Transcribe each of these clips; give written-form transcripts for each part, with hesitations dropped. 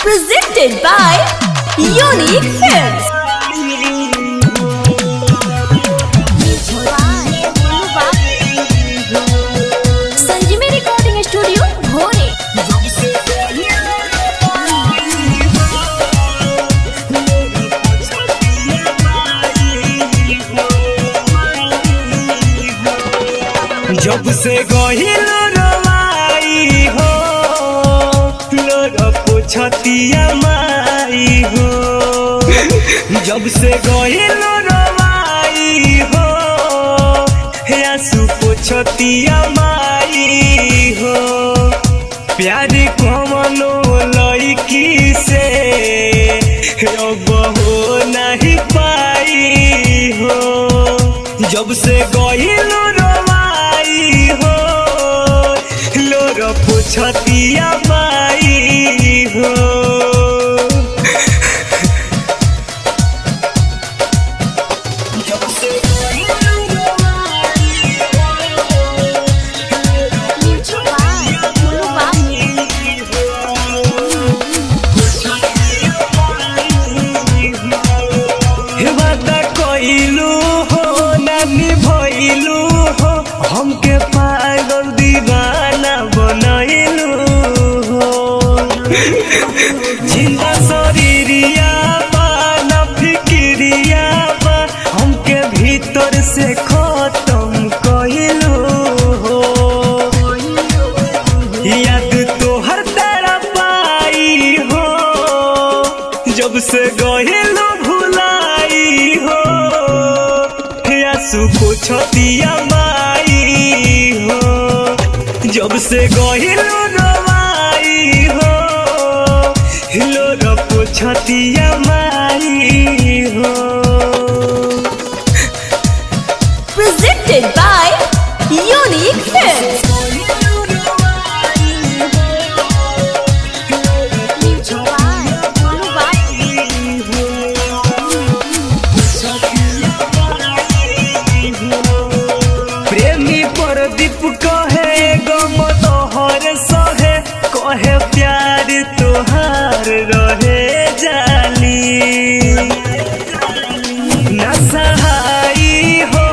Presented by Unique Films. Sanjeevi recording studio Bhore. जब से गहिलो रवाई हो लोग पूछतिया माई हो। जब से गहिलो रवाई हो आंसू पूछतिया माई हो। प्यार कमनो लड़की से अब हो नहीं पाई हो। जब से गहिलो हो लोग पूछतिया माई हो। जब से कहलू हो नानी भइलू हो हमके पागल दीवाना बनैलू हो। जिंदा शरीरिया बा ना फिक्रिया बा हमके भीतर से खत्म कहलू हो। याद तोहर तेरा पाई हो जब से गहिलो भुलाई हो। आंसू पूछतिया माई हो जब से गहिलो रवाई हो लोग पूछतिया माई हो। Presented by Unique Films. प्रेमी प्रदीप कहे गम तोहर सहे कहे प्यार तोहार रहे जाली। न सहाई हो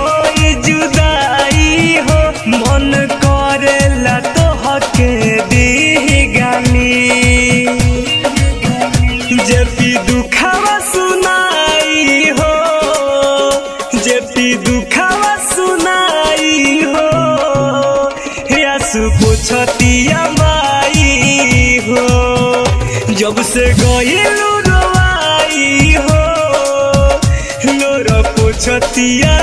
जुदाई हो मन करेला तोहके दी गाली। जेपी दुखावा सुनाई हो जेपी दुखावा सुनाई हो। आंसू पूछतिया माई हो जब से गहिलो रवाई हो लोग पूछतिया